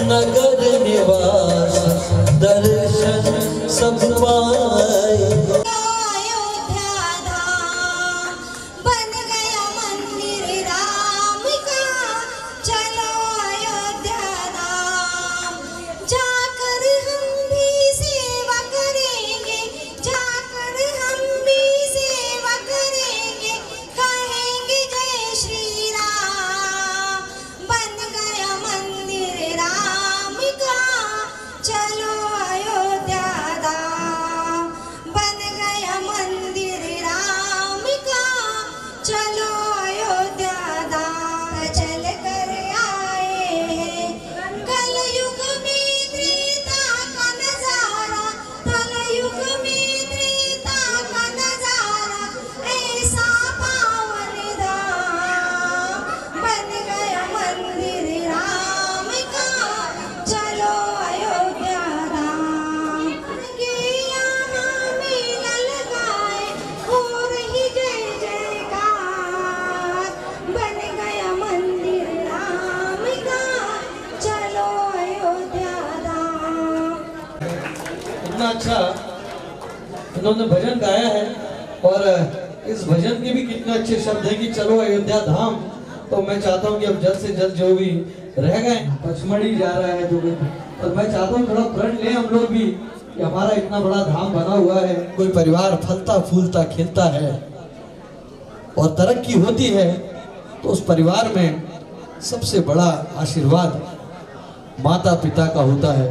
नगर निवास दर्शन सब पाए। इतना अच्छा इन्होंने भजन गाया है और इस भजन के भी कितने अच्छे शब्द हैं कि चलो अयोध्या धाम। तो मैं चाहता हूँ कि अब जल्द से जल्द जो भी रह गए पचमढ़ी जा रहा है जो भी, तो मैं चाहता हूँ थोड़ा प्रण लें हम लोग भी कि हमारा इतना बड़ा धाम बना हुआ है। कोई परिवार फलता फूलता खिलता है और तरक्की होती है तो उस परिवार में सबसे बड़ा आशीर्वाद माता पिता का होता है।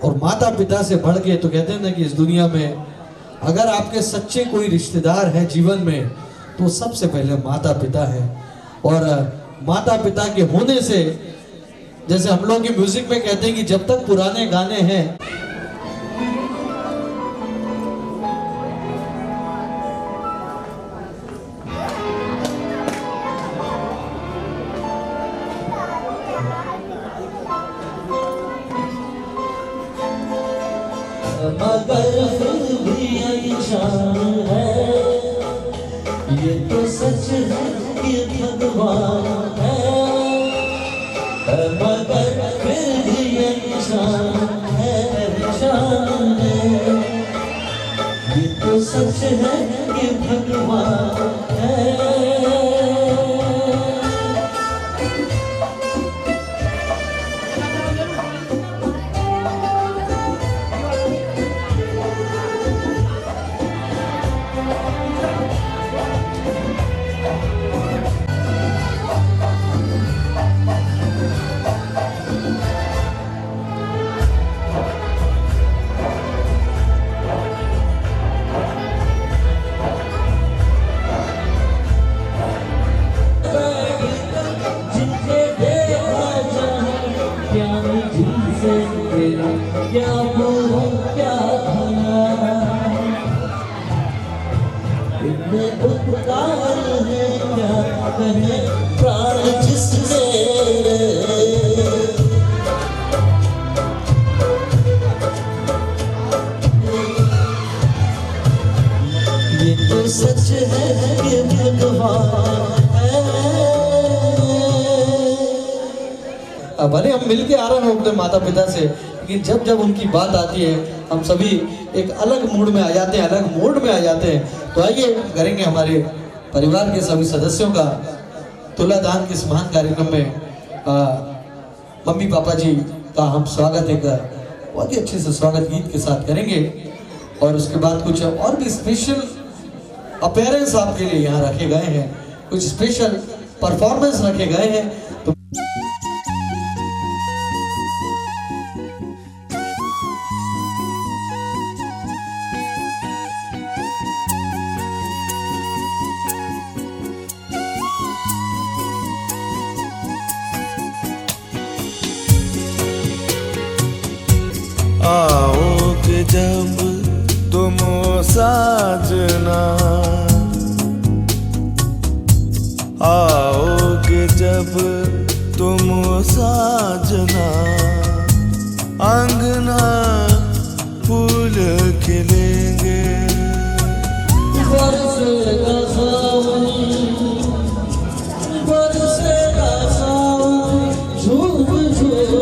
और माता पिता से बढ़ के तो कहते हैं ना कि इस दुनिया में अगर आपके सच्चे कोई रिश्तेदार है जीवन में तो सबसे पहले माता पिता है। और माता पिता के होने से, जैसे हम लोग के म्यूजिक में कहते हैं कि जब तक पुराने गाने हैं मगर फिर भी इंसान है, ये तो सच है कि भगवान है। मगर फिर भी इंसान है, इंसान है, ये तो सच है कि भगवान है। क्या बुरा क्या भला इतने उपकार है, क्या कहे प्राण जिसने। ये तो सच है कि भगवान है। भले हम मिलके आ रहे हैं अपने माता पिता से, लेकिन जब जब उनकी बात आती है हम सभी एक अलग मूड में आ जाते हैं, अलग मोड में आ जाते हैं। तो आइए करेंगे हमारे परिवार के सभी सदस्यों का तुलादान के इस महान कार्यक्रम में मम्मी पापा जी का हम स्वागत एक बहुत ही अच्छे से स्वागत गीत के साथ करेंगे। और उसके बाद कुछ और भी स्पेशल अपीयरेंस आपके लिए यहाँ रखे गए हैं, कुछ स्पेशल परफॉर्मेंस रखे गए हैं। तो आओगे जब तुम साजना, आओगे जब तुम साजना, अंगना फूल खिलेंगे। बरसेगा सावन, बरसेगा सावन, झूम झूम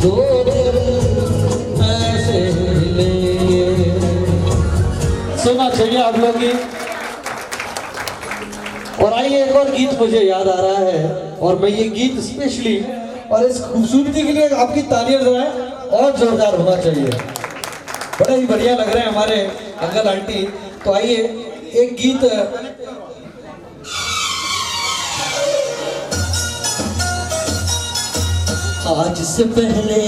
दो दिल ऐसे मिलेंगे। सुना चाहिए आप लोग की। और आइए एक और गीत मुझे याद आ रहा है, और मैं ये गीत स्पेशली और इस खूबसूरती के लिए आपकी तालियां जो है और जोरदार होना चाहिए। बड़े ही बढ़िया लग रहे हैं हमारे अंकल आंटी। तो आइए एक गीत आज से पहले,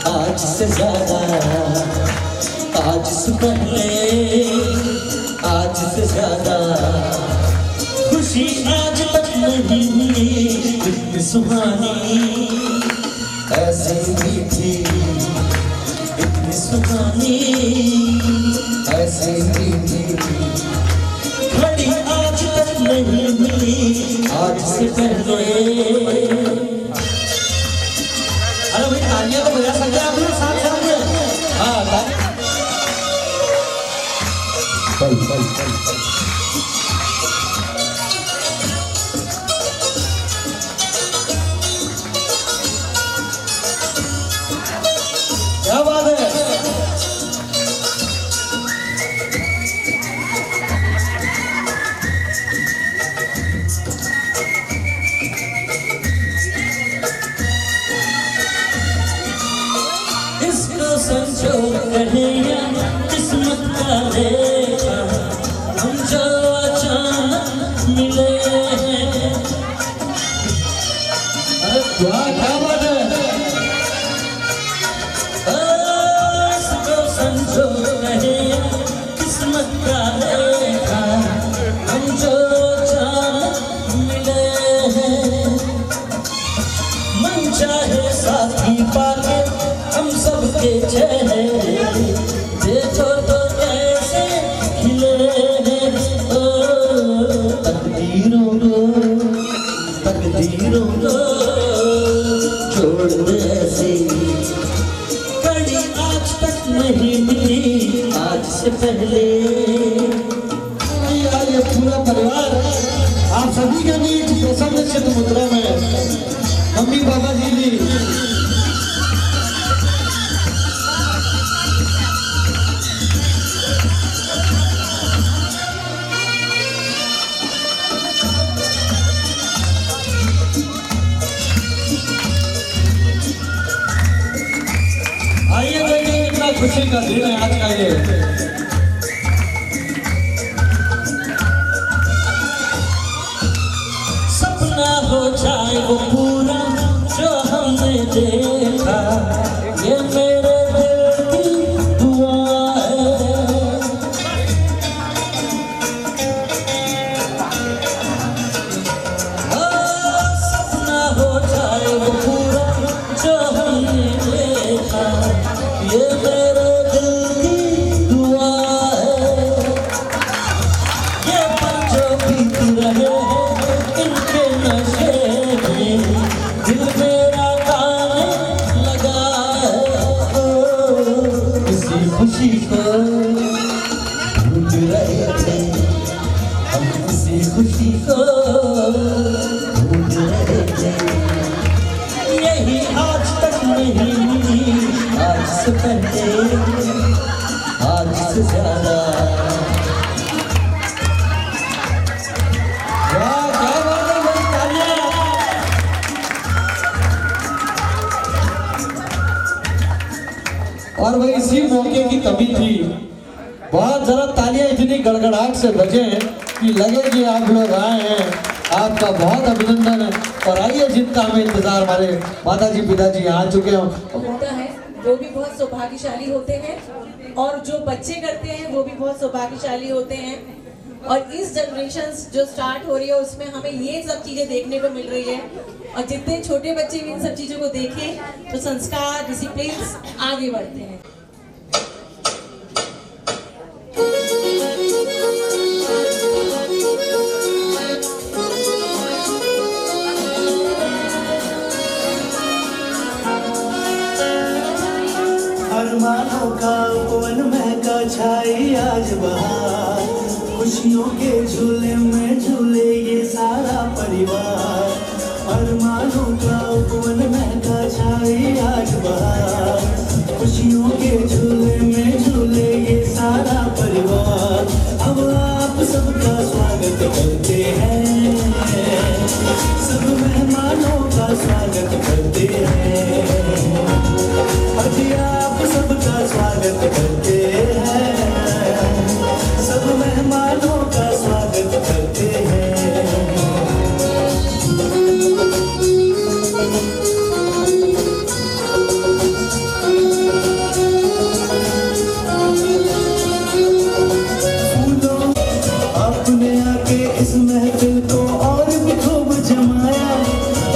आज से ज्यादा, आज से पहले, आज से ज्यादा खुशी आज तक नहीं मिली। इतनी सुहानी ऐसे मीठी, इतनी सुहानी ऐसे मीठी घड़ी आज तक नहीं मिली। आज से पहले। अरे भाई तालियां तो बजा सकते हैं आप लोग साथ साथ में। हाँ क्या बात है। इसको संजो कहे या किस्मत का देखा, हम जो अचानक मिले हैं। अरे क्या क्या बात है। इसको संजो कहे या किस्मत का देखा, हम जो अचानक मिले हैं। मन चाहे साथी पाके हम सबके चेहरे देखो तो कैसे खिले हैं। तकदीरों को छोड़ दे ऐसे, कड़ी आज तक नहीं मिली। आज से पहले ये पूरा परिवार आप सभी के बीच प्रसन्न चित्त मुद्रा में मम्मी पापा जी भी। आइए देखिए कितना खुशी का दिन है आज का ये। सपना हो जाए वो पूरा जो हमने देखा, ये मेरे दिल की दुआ है। सपना हो जाए वो पूरा जो हमने देखा, ये मेरे दिल की दुआ है। ये पल जो बीत रहे हैं इनके नशे में, दिल मेरा गाने लगा है। किसी खुशी को भूल रहे थे हम, किसी खुशी को भूल रहे थे। यही आज तक नहीं मिली। आज से पहले, आज से ज्यादा। वाह क्या बात है भाई, तालियां। और भाई इसी मौके की कमी थी, बहुत जरा तालियां इतनी गड़गड़ाहट से बजे कि लगे कि आप लोग आए हैं। आपका बहुत अभिनंदन है। और आइए जिनका हमें इंतजार, हमारे माता जी पिताजी आ चुके हैं। होता है वो भी बहुत सौभाग्यशाली होते हैं, और जो बच्चे करते हैं वो भी बहुत सौभाग्यशाली होते हैं। और इस जनरेशन जो स्टार्ट हो रही है उसमें हमें ये सब चीज़ें देखने को मिल रही है। और जितने छोटे बच्चे भी इन सब चीज़ों को देखें तो संस्कार, डिसिप्लिन आगे बढ़ते हैं। अरमानों का उपवन महका छाई आज बहार, खुशियों के झूले में झूले ये सारा परिवार। अरमानों का उपवन महका छाई आज बहार, खुशियों के झूले में झूले ये सारा परिवार। अब आप सबका स्वागत करते हैं, सब मेहमानों का स्वागत करते हैं। अभी आप सबका स्वागत करते हैं, सब मेहमानों का स्वागत करते हैं। इस महफिल को और भी खूब जमाया,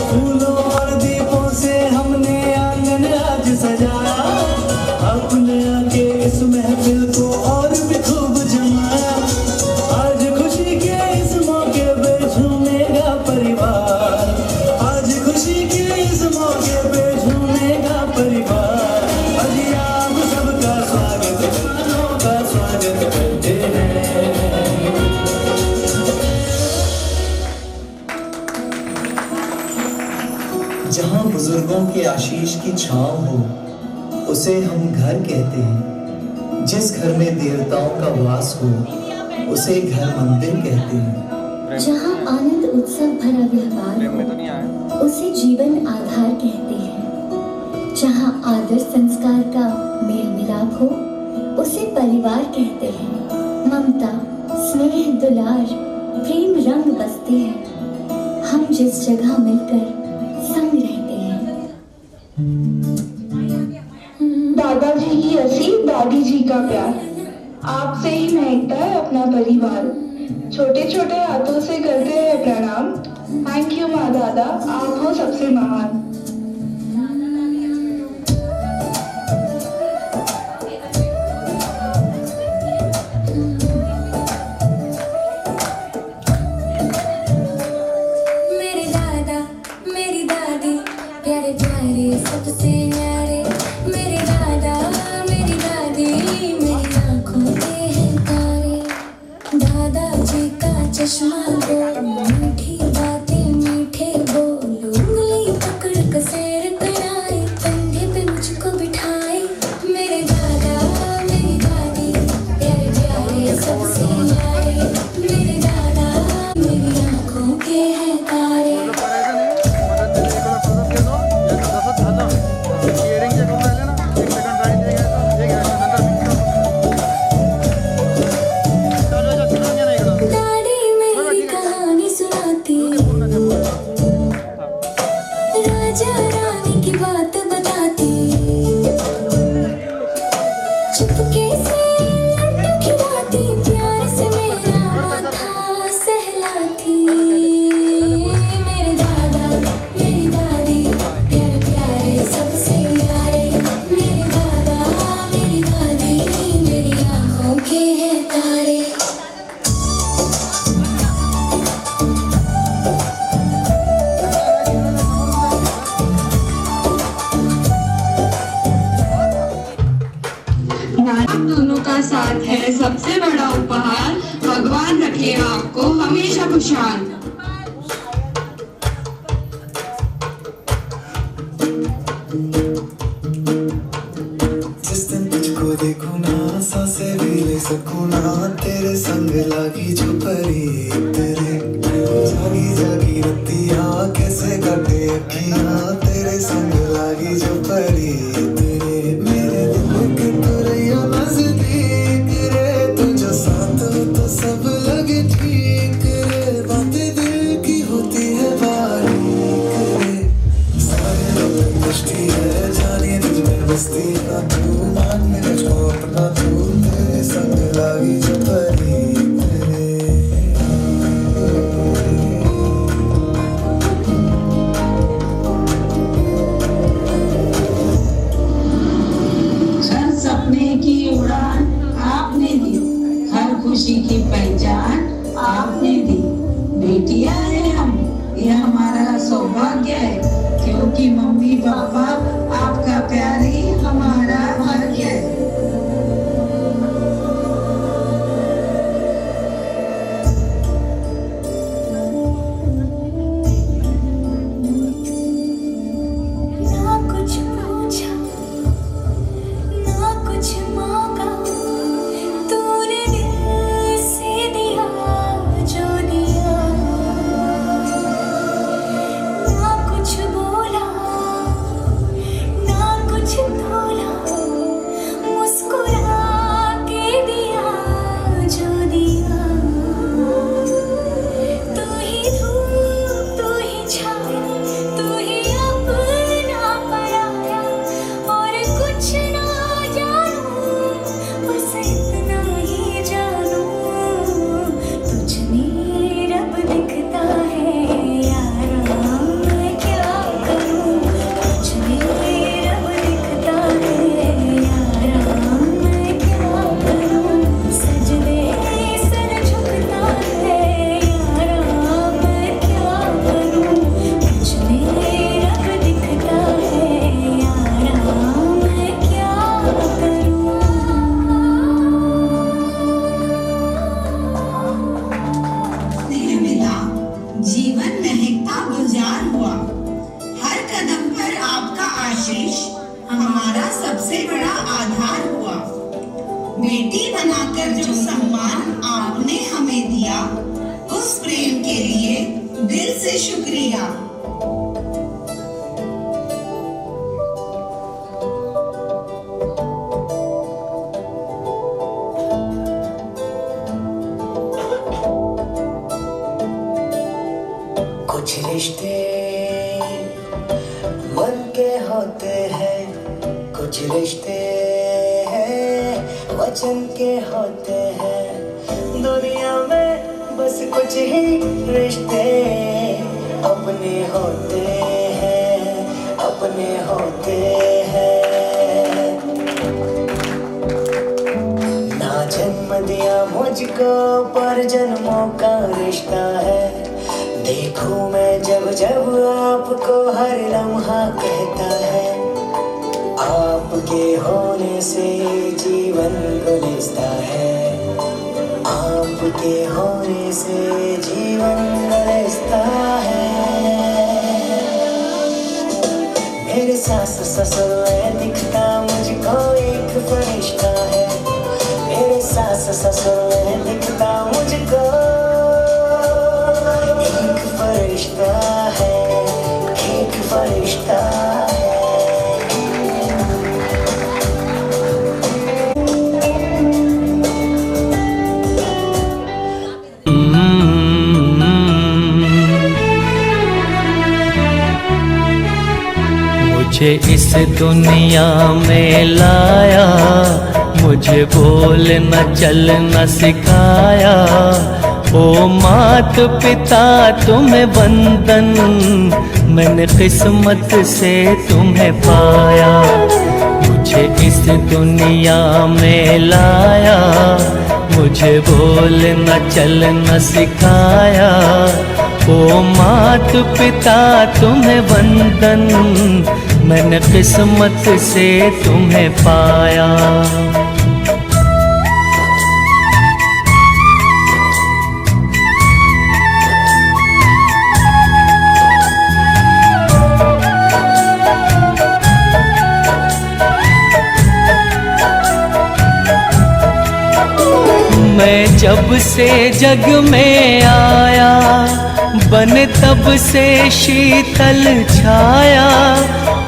फूलों और दीपों से हमने आंगन आज सजाया। अपने आके इस महफिल को और भी खूब जमाया, आज खुशी के इस मौके पे झूमेगा परिवार, आज खुशी के इस मौके पे झूमेगा परिवार। अजी आप सबका स्वागत करते हैं। जहाँ बुजुर्गों के आशीष की छाँव हो उसे हम घर कहते हैं, जिस घर में देवताओं का वास हो उसे घर मंदिर कहते हैं। जहाँ आनंद उत्सव भरा व्यवहार हो उसे जीवन आधार कहते हैं। जहाँ आदर संस्कार का मेल मिलाप हो उसे परिवार कहते हैं। ममता स्नेह दुलार प्रेम रंग बसते हैं, हम जिस जगह मिलकर संग रहते हैं। दादाजी की हंसी, दादी जी का प्यार, आपसे ही महकता है अपना परिवार। छोटे छोटे हाथों से करते हैं प्रणाम, थैंक यू माँ दादा, आप हो सबसे महान। सबसे न्यारे मेरे दादा मेरी दादी, मेरी आँखों के हैं तारे। दादाजी का चश्मा दो, मीठी बातें मीठे बोलो, उंगली पकड़ कसेर कराए, कंधे पे मुझको बिठाए। मेरे दादा मेरी दादी प्यारे प्यारे सबसे न्यारे, मेरे दादा मेरी आँखों के हैं तारे। दोनों का साथ है सबसे बड़ा उपहार, भगवान रखे आपको हमेशा खुशहाल। जिस दिन तुझको देखूं ना सांसें भी ले सकूं ना, तेरे संग लागी जो परी तेरे, जागी जागी रतियां कैसे काटे अखियां, तेरे संग लागी जो परी तेरे। मेरे दिल के तुरैया नजदीक रे, तुझे साथ हो तो सब लगे ठीक रे, बातें दिल की होती है बारीक रे, सारे लोग दृष्टि है जाने तुझ में बसती है तू, मान में मुझको अपना तू, तेरे संग लागी जो परी तेरे। सपने की उड़ान आपने दी, हर खुशी की पहचान आपने दी। बेटियां हैं हम, ये हमारा सौभाग्य है, क्योंकि मम्मी पापा आपका प्यार ही हमारा भाग्य है। आशीष हमारा सबसे बड़ा आधार हुआ। बेटी बनाकर जो सम्मान आपने हमें दिया, उस प्रेम के लिए दिल से शुक्रिया। कुछ रिश्ते मन के होते हैं, कुछ रिश्ते हैं वचन के होते हैं। दुनिया में बस कुछ ही रिश्ते अपने होते हैं, अपने होते हैं। ना जन्म दिया मुझको पर जन्मों का रिश्ता है। देखूं मैं जब जब आपको हर लम्हा कहता है। आपके होने से जीवन गुलिस्ता है, आपके होने से जीवन गुलिस्ता है। मेरे सास ससुर में दिखता मुझको एक फरिश्ता है। मेरे सास ससुर में दिखता मुझको एक फरिश्ता है, एक फरिश्ता है। मुझे इस दुनिया में लाया, मुझे बोलना चलना सिखाया। ओ मात पिता तुम्हें वंदन, मैंने किस्मत से तुम्हें पाया। मुझे इस दुनिया में लाया, मुझे बोलना चलना सिखाया। ओ मात पिता तुम्हें वंदन, मैंने किस्मत से तुम्हें पाया। मैं जब से जग में आया, बन तब से शीतल छाया।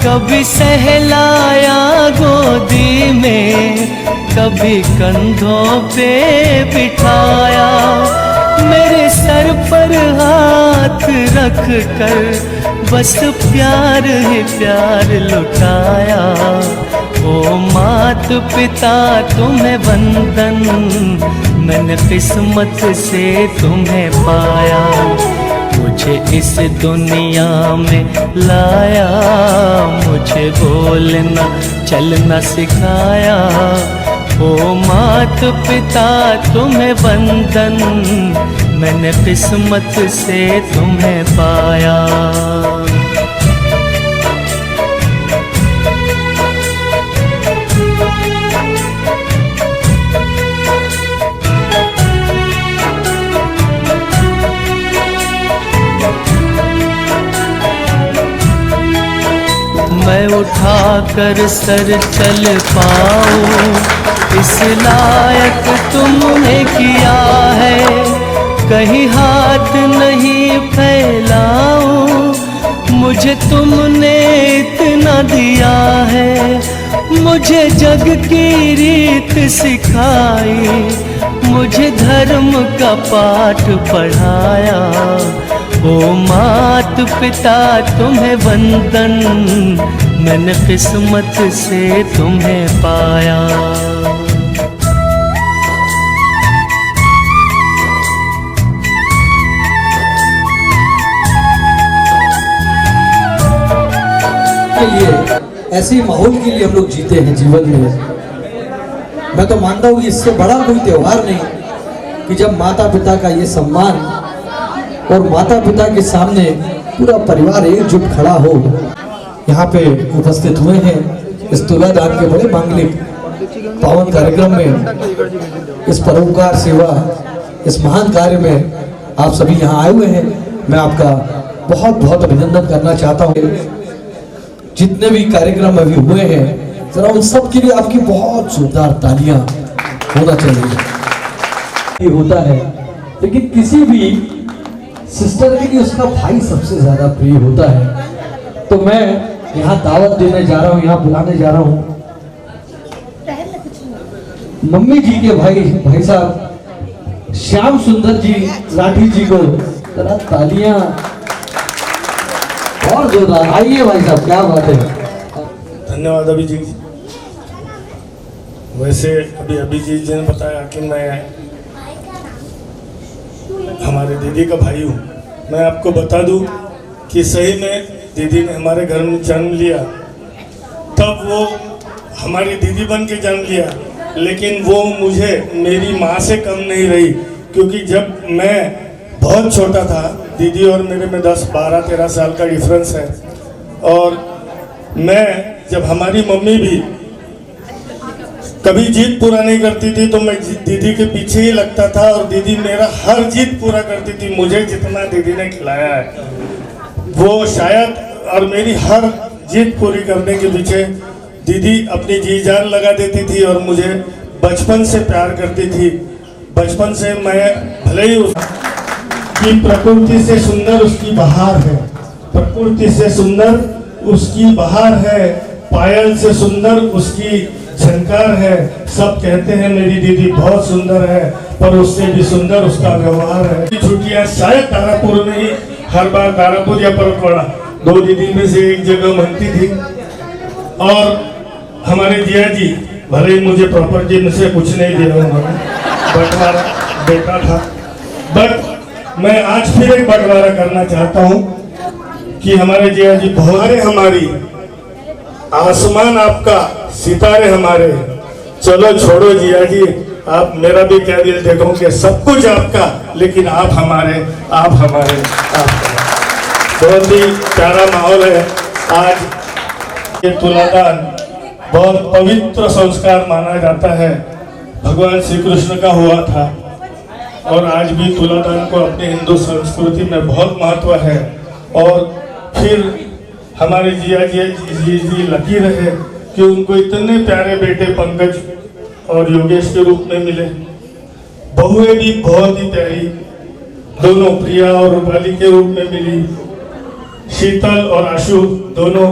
कभी सहलाया गोदी में, कभी कंधों पे बिठाया। मेरे सर पर हाथ रख कर बस प्यार ही प्यार लुटाया। ओ मात पिता तुम्हें वंदन, मैंने किस्मत से तुम्हें पाया। मुझे इस दुनिया में लाया, मुझे बोलना चलना सिखाया। ओ मात पिता तुम्हें वंदन, मैंने किस्मत से तुम्हें पाया। मैं उठाकर सर चल पाऊं, इस लायक तुमने किया है। कहीं हाथ नहीं फैलाऊं, मुझे तुमने इतना दिया है। मुझे जग की रीत सिखाई, मुझे धर्म का पाठ पढ़ाया। ओ मात पिता तुम्हें वंदन, मैंने किस्मत से तुम्हें पाया। के लिए ऐसे माहौल के लिए हम लोग जीते हैं जीवन में। मैं तो मानता हूँ इससे बड़ा कोई त्योहार नहीं कि जब माता पिता का ये सम्मान और माता पिता के सामने पूरा परिवार एकजुट खड़ा हो। यहाँ पे उपस्थित हुए हैं इस तुलादान के बड़े मांगलिक पावन कार्यक्रम में, इस परोपकार सेवा, इस महान कार्य में आप सभी यहाँ आए हुए हैं। मैं आपका बहुत बहुत अभिनंदन करना चाहता हूँ। जितने भी कार्यक्रम अभी हुए हैं, जरा उन सब के लिए आपकी बहुत जोरदार तालियां होना चाहिए। ये होता है, लेकिन किसी भी सिस्टर के लिए उसका भाई सबसे ज्यादा प्रिय होता है। तो मैं यहाँ दावत देने जा रहा हूँ, यहाँ बुलाने जा रहा हूँ मम्मी जी के भाई साहब श्याम सुंदर जी राठी जी को जरा तालियां और जोरदार। आइए भाई साहब, क्या बात है। धन्यवाद अभी जी। वैसे अभी जी ने बताया कि मैं हमारे दीदी का भाई हूँ। मैं आपको बता दूँ कि सही में दीदी ने हमारे घर में जन्म लिया, तब वो हमारी दीदी बन के जन्म लिया, लेकिन वो मुझे मेरी माँ से कम नहीं रही, क्योंकि जब मैं बहुत छोटा था, दीदी और मेरे में 10, 12, 13 साल का डिफरेंस है, और मैं जब हमारी मम्मी भी कभी जीत पूरा नहीं करती थी तो मैं दीदी के पीछे ही लगता था, और दीदी मेरा हर जीत पूरा करती थी। मुझे जितना दीदी ने खिलाया है वो शायद, और मेरी हर जीत पूरी करने के पीछे दीदी अपनी जी जान लगा देती थी और मुझे बचपन से प्यार करती थी। बचपन से मैं भले ही उसकी प्रकृति से सुंदर उसकी बहार है, प्रकृति से सुंदर उसकी बहार है, पायल से सुंदर उसकी झंकार है। सब कहते हैं मेरी दीदी बहुत सुंदर है, पर उससे भी सुंदर उसका व्यवहार है। छुट्टियां शायद तारापुर में ही, हर बार तारापुर या परतवाड़ा, 2 दीदी में से एक जगह मनती थी। और हमारे जिया जी भले ही मुझे प्रॉपर्टी में से कुछ नहीं दिया उन्होंने, बंटवारा बेटा था, बट मैं आज फिर एक बंटवारा करना चाहता हूँ कि हमारे जिया जी बहुत, हमारी आसमान आपका, सितारे हमारे। चलो छोड़ो जिया जी, आप मेरा भी क्या दिल देखोगे, सब कुछ आपका, लेकिन आप हमारे, आप हमारे, आप हमारे। बहुत ही प्यारा माहौल है आज। ये तुलादान बहुत पवित्र संस्कार माना जाता है, भगवान श्री कृष्ण का हुआ था, और आज भी तुलादान को अपने हिंदू संस्कृति में बहुत महत्व है। और फिर हमारे जिया जी लकी रहे कि उनको इतने प्यारे बेटे पंकज और योगेश के रूप में मिले। बहुएं भी बहुत ही प्यारी, दोनों प्रिया और रूपाली के रूप में मिली, शीतल और आशु दोनों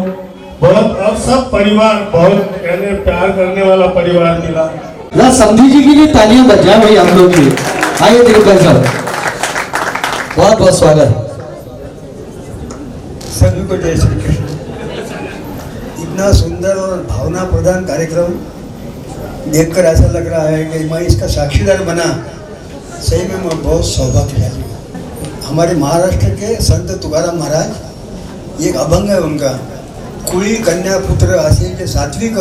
बहुत, और सब परिवार बहुत कहने प्यार करने वाला परिवार मिला। ना समधी जी के लिए तालियां बजाएं भाई आप लोग की। आइए दिग्गज साहब, बहुत बहुत स्वागत। सभी को जय श्री कृष्ण। इतना सुंदर और भावना प्रधान कार्यक्रम देखकर ऐसा लग रहा है कि मैं इसका साक्षीदार बना। सही में मैं बहुत सौभाग्यशाली हूँ। हमारे महाराष्ट्र के संत तुकाराम महाराज, एक अभंग है उनका, कुळी कन्या पुत्र असेल सात्विक,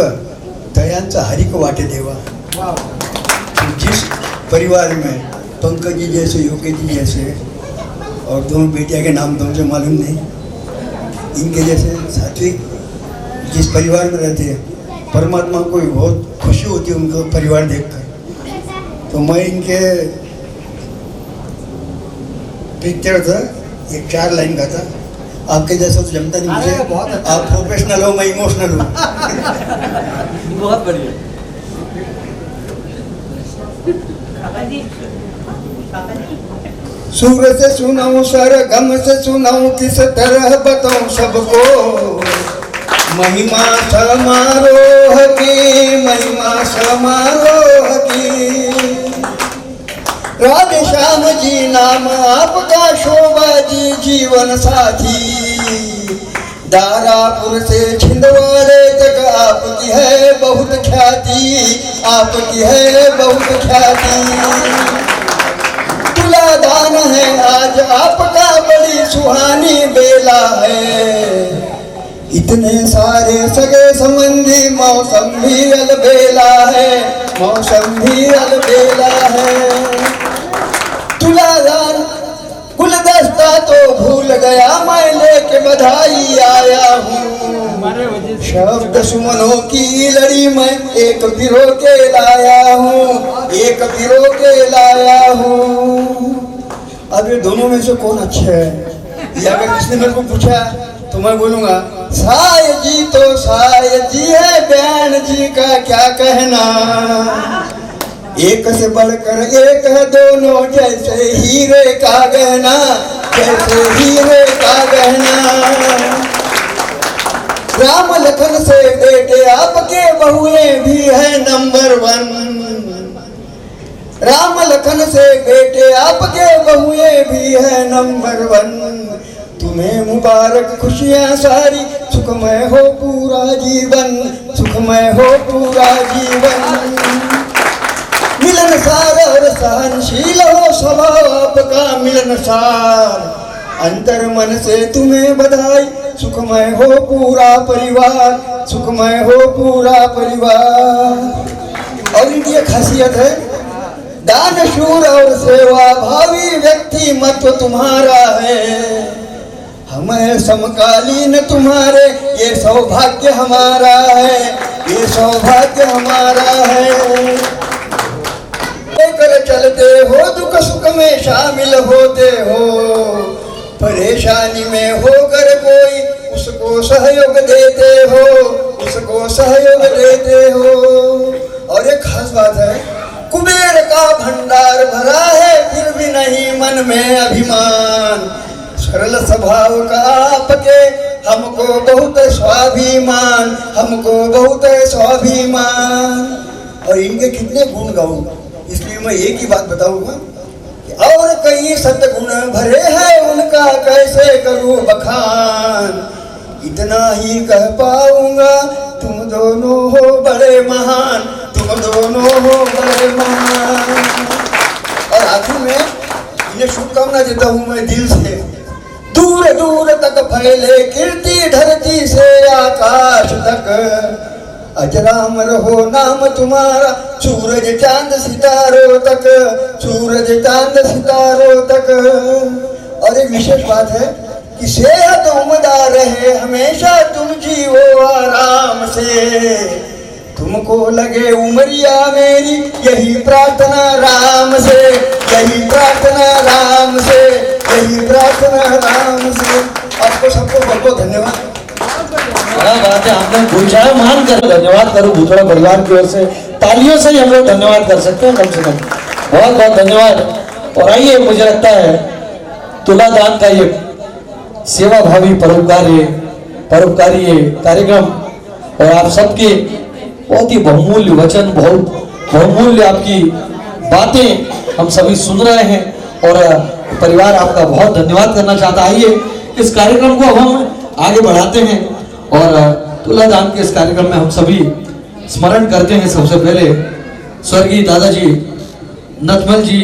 दयांचा हरिक वाटे देवा। जिस परिवार में पंकज जी जैसे, योगेश जी जैसे, और दोनों बेटिया के नाम तो मुझे मालूम नहीं, इनके जैसे सात्विक जिस परिवार में रहते हैं, परमात्मा को भी बहुत खुशी होती है उनको परिवार देखकर। तो मैं इनके पिक्चर था, एक 4 लाइन का था, आपके जैसा तो जमता नहीं मुझे, आप प्रोफेशनल हो, मैं इमोशनल हूँ। बहुत बढ़िया। सुर से सुनाऊं, सर गम से सुनाऊं, किस तरह बताऊं सबको, महिमा समारोह की, महिमा समारोह की। राधे श्याम जी नाम आपका, शोभा जी जीवन साथी, दारापुर से छिंदवाड़े तक आपकी है बहुत ख्याति, आपकी है बहुत ख्याति। तुलादान है आज आपका, बड़ी सुहानी बेला है, इतने सारे सगे संबंधी, मौसम भी अलबेला है, मौसम भी अलबेला है। तुलादान गुलदस्ता तो भूल गया, मैं लेके बधाई आया हूँ, शब्द सुमनों की लड़ी में एक पिरो के लाया हूँ, एक पिरो के लाया हूँ। अब ये दोनों में से कौन अच्छा है, ये अगर किसने मेरे को पूछा तो मैं बोलूँगा साय जी तो साय जी है, बहन जी का क्या कहना। एक से बढ़कर एक है दोनों, जैसे हीरे का गहना, जैसे हीरे का गहना। राम लखन से बेटे आपके बहुएं भी है नंबर 1। राम लखन से बेटे आपके बहुएं भी है नंबर 1। तुम्हें मुबारक खुशियां सारी, सुखमय हो पूरा जीवन, सुखमय हो पूरा जीवन। मिलनसार और सहनशील हो स्वभाव आपका मिलनसार, अंतर मन से तुम्हें बधाई, सुखमय हो पूरा परिवार, सुखमय हो पूरा परिवार। और इनकी एक खासियत है, दानशूर और सेवा भावी व्यक्तिमत्व तुम्हारा है। हमें समकालीन तुम्हारे, ये सौभाग्य हमारा है, ये सौभाग्य हमारा है। लेकर चलते हो, दुख सुख में शामिल होते हो, परेशानी में होकर कोई उसको सहयोग देते हो, उसको सहयोग देते हो। और एक खास बात है, कुबेर का भंडार भरा है, फिर भी नहीं मन में अभिमान। सरल स्वभाव का आपके, हमको बहुत स्वाभिमान, हमको बहुत स्वाभिमान। और इनके कितने गुण गाऊं, इसलिए मैं एक ही बात बताऊंगा कि और कई सद्गुण भरे हैं उनका, कैसे करूं बखान। इतना ही कह पाऊंगा, तुम दोनों हो बड़े महान, तुम दोनों हो बड़े महान। और आखिर में इन्हें शुभकामना देता हूं मैं दिल से। दूर दूर तक फैले कीर्ति धरती से आकाश तक, अजरामर हो नाम तुम्हारा, सूरज चांद सितारों तक, सूरज चांद सितारों तक। और एक विशेष बात है कि सेहत उम्दा रहे हमेशा, तुम जीवो आराम से, तुमको लगे उमरिया मेरी, यही प्रार्थना राम से, यही प्रार्थना राम से, यही प्रार्थना राम से। आपको सबको बहुत बहुत धन्यवाद। क्या बात है, हमने गुंजाय मान कर धन्यवाद करूं भूतड़ा परिवार की ओर से। तालियों से ही हम लोग धन्यवाद कर सकते हैं कम से कम। बहुत बहुत धन्यवाद। और आइए, मुझे लगता है तुलादान का ये सेवा भावी परोपकारी ये कार्यक्रम और आप सबके बहुत ही बहुमूल्य वचन, बहुत बहुमूल्य आपकी बातें हम सभी सुन रहे हैं और परिवार आपका बहुत धन्यवाद करना चाहता है। आइए, इस कार्यक्रम को अब हम आगे बढ़ाते हैं और तुलादान के इस कार्यक्रम में हम सभी स्मरण करते हैं सबसे पहले स्वर्गीय दादाजी नथमल जी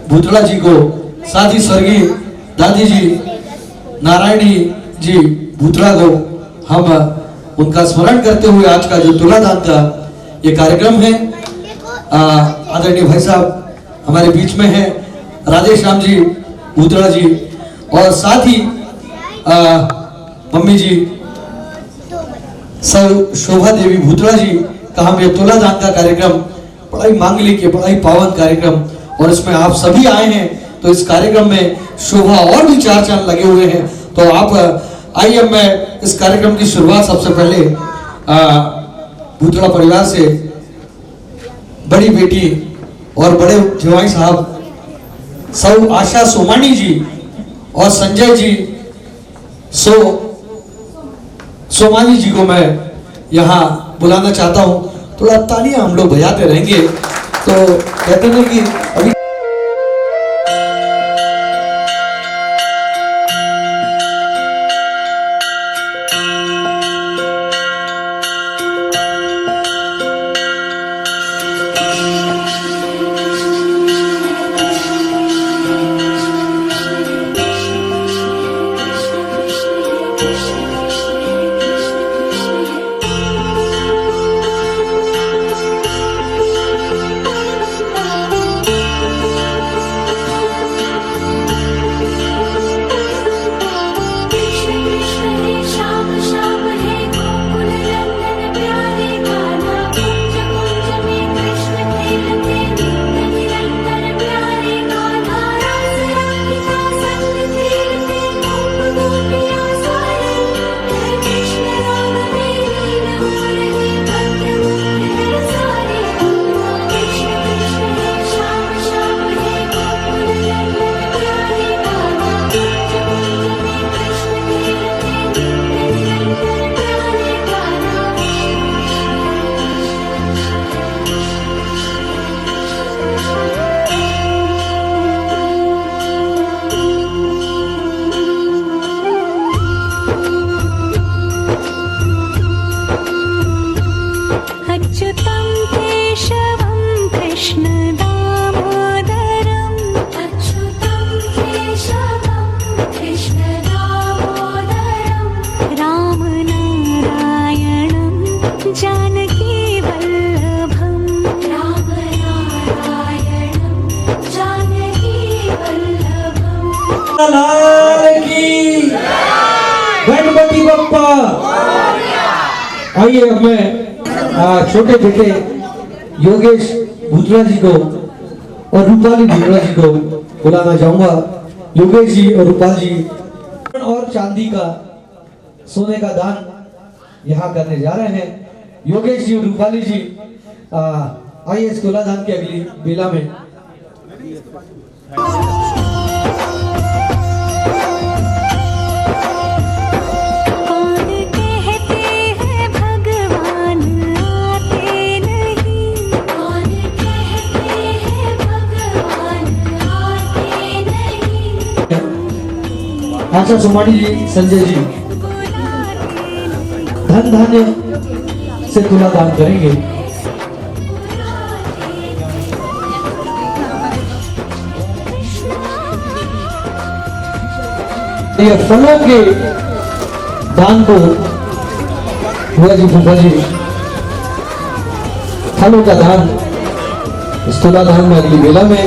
भूतड़ा जी को, साथ ही स्वर्गीय दादी जी नारायणी जी भूतड़ा को हम उनका स्मरण करते हुए आज का जो तुलादान का ये कार्यक्रम है, आदरणीय भाई साहब हमारे बीच में है, राधे श्याम जी भूतड़ा जी, और साथ ही मम्मी जी सर शोभा देवी भूतड़ा जी का हम ये तुलादान का कार्यक्रम, बड़ा ही मांगलिक, बड़ा ही पावन कार्यक्रम, और इसमें आप सभी आए हैं तो इस कार्यक्रम में शोभा और भी 4 चांद लगे हुए हैं। तो आप आइए, मैं इस कार्यक्रम की शुरुआत सबसे पहले भूतड़ा परिवार से बड़ी बेटी और बड़े जवाई साहब सौ आशा सोमानी जी और संजय जी सोमानी जी को मैं यहाँ बुलाना चाहता हूँ। थोड़ा तालियां हम लोग बजाते रहेंगे। तो कहते हैं कि अभी कृष्ण दामोदरम अच्युतं केशवं कृष्ण दामोदरम राम नारायणं जानकी वल्लभम राम नारायणं जानकी वल्लभम। लाल की गणपति बप्पा। आइए अब मैं छोटे बेटे योगेश भूतरा जी को और रूपाली भूतरा जी को बुलाना चाहूंगा। योगेश जी और रूपाल जी और चांदी का सोने का दान यहाँ करने जा रहे हैं। योगेश जी और रूपाली जी आइए इस तुलादान की अगली बेला में। आशा सुमानी जी, संजय जी धन धान्य से तुला दान करेंगे। ये फलों के दान को हुआ जी फूफा जी, फलों का दान इस तुला दान में अगली बेला में।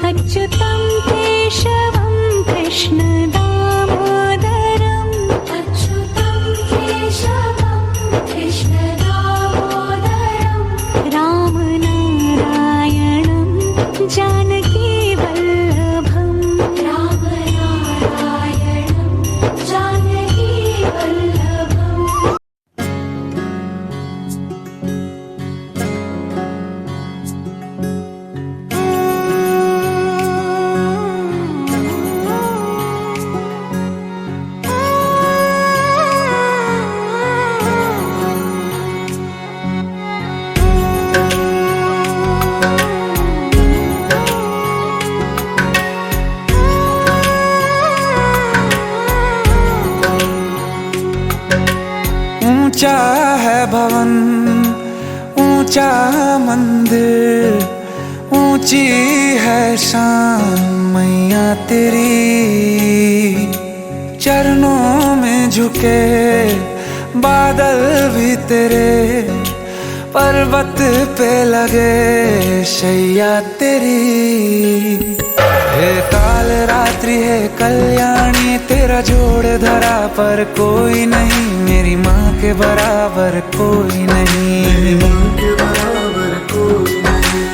अच्युतं केशवं कृष्ण दामोदरम अच्युतं केशवं कृष्ण दामोदरम राम नारायणं जानकी वल्लभम राम नारायणं जानकी वल्लभम। ऊंचा है भवन, ऊंचा मंदिर, ऊंची है शान मैया तेरी। चरणों में झुके बादल भी तेरे, पर्वत पे लगे शैया तेरी। हे काल रात्रि है कल्याणी, तेरा जोड़ धरा पर कोई नहीं, मेरी माँ के बराबर कोई नहीं।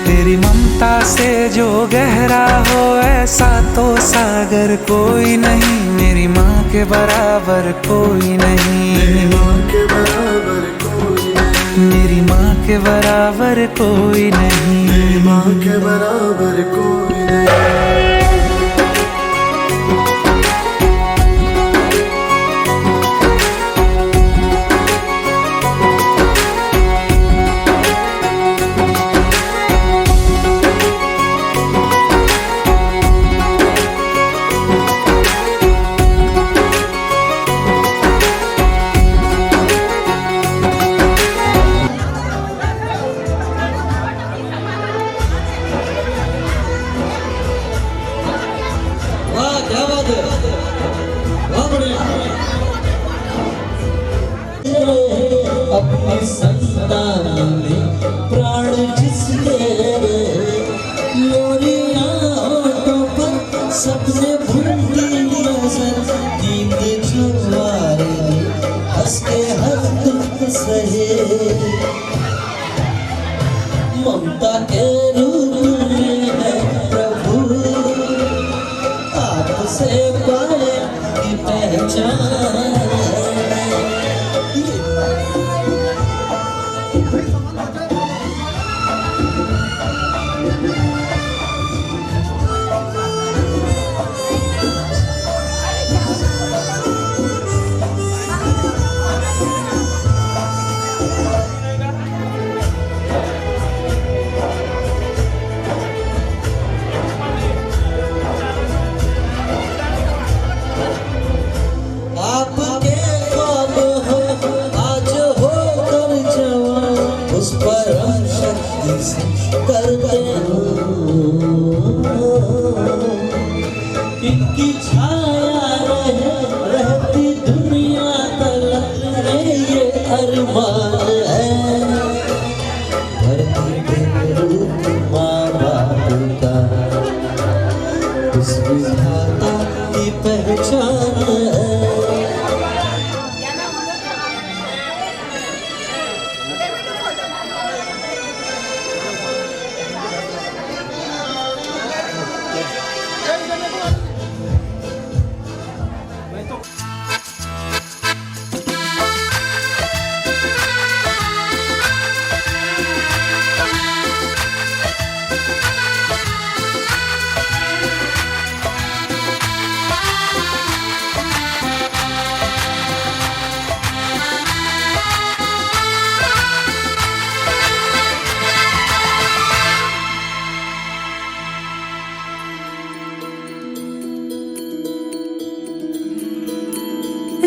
तेरी ममता से जो गहरा हो ऐसा तो सागर कोई नहीं, मेरी माँ के बराबर कोई नहीं। मेरी माँ के बराबर कोई नहीं, मेरी माँ के बराबर कोई नहीं। संतान में प्राण जिसके लोरी आंखों पर सपने भूलती नजर नींद छुपाए हंस के हर दुख सहे ममता के रूप में है प्रभु आपसे पाए की पहचान आपके ख्वाब हो आज हो कर जवान उस परम शक्ति से करते हो इनकी छाया रहे रहती दुनिया तलक में ये अरमान है धरती पे रूप माँ बाप का उस विधाता की पहचान है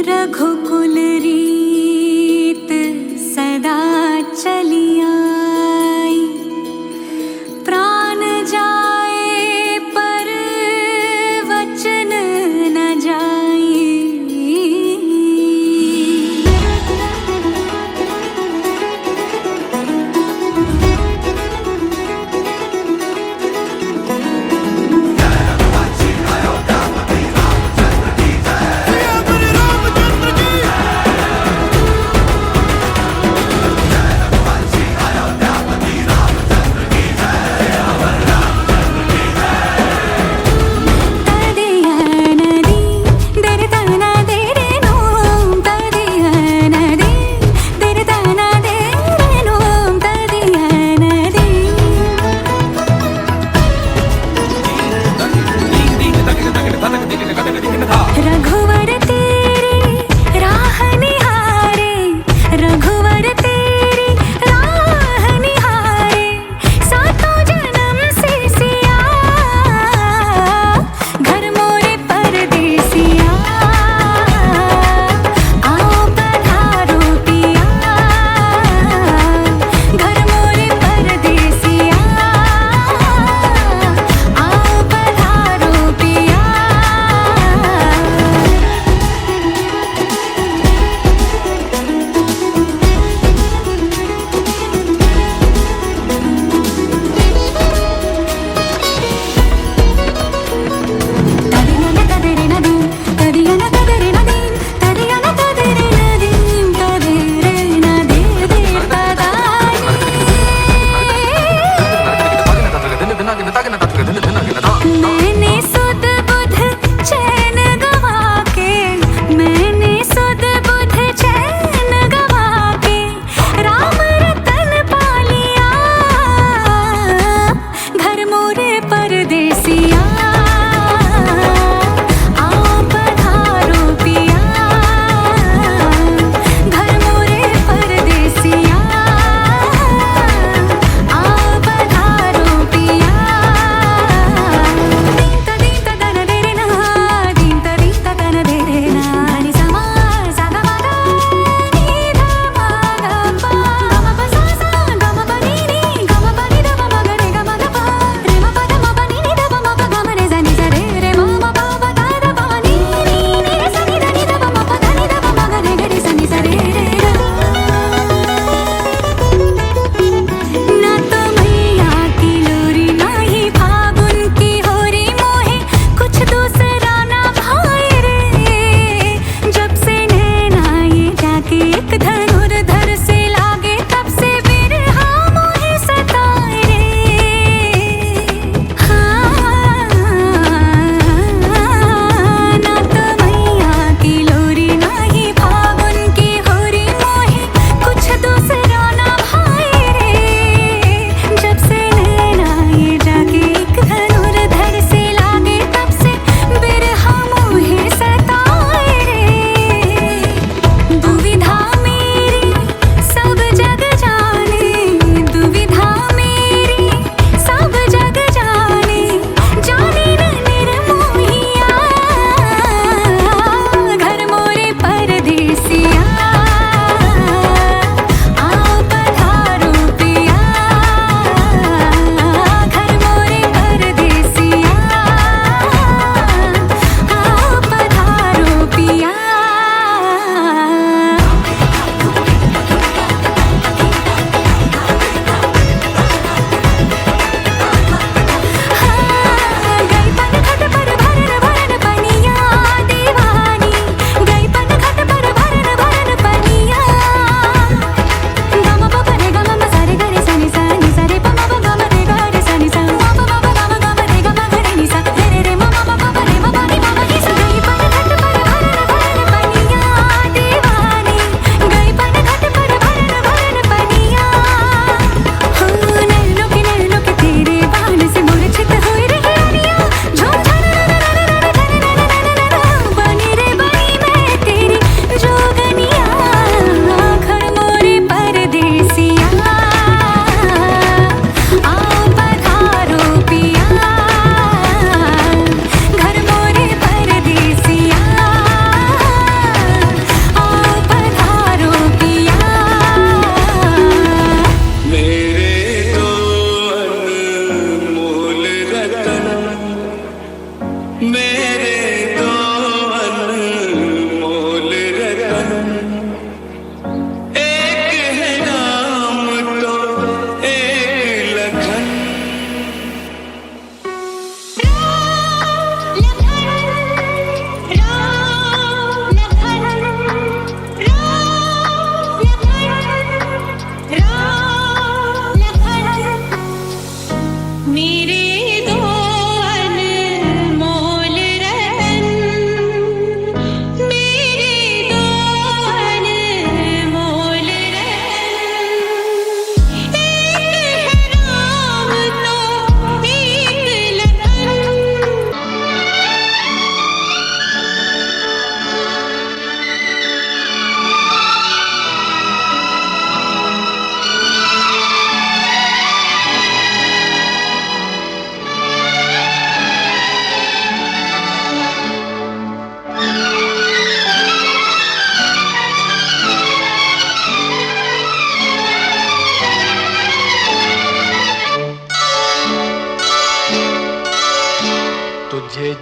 रघुकुल रीत सदा चली आई प्राण जाए पर वचन न जाए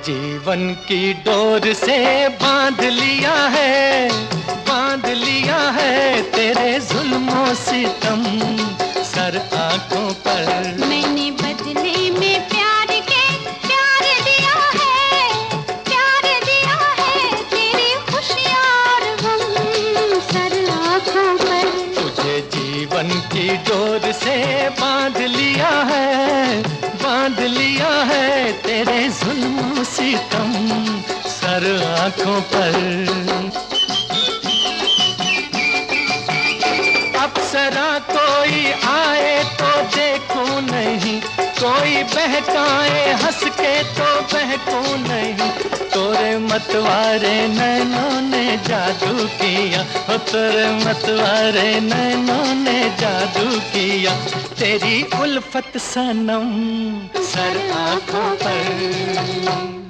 जीवन की डोर से बांध लिया है तेरे जुल्मों सितम सर आंखों पर। मैंने बदले में प्यार दिया है तेरी खुशियाँ और गम सर आंखों पर। तुझे जीवन की डोर से बांध लिया है तेरे जुल्मों सितम सर आंखों पर। अप्सरा कोई आए तो देखूं नहीं, कोई बहकाए हंस के तो बहकूं नहीं। तोरे मतवारे नैनों ने जादू किया, हो तोरे मतवारे नैनों ने जादू किया। तेरी उल्फत सनम सर आंखों पर।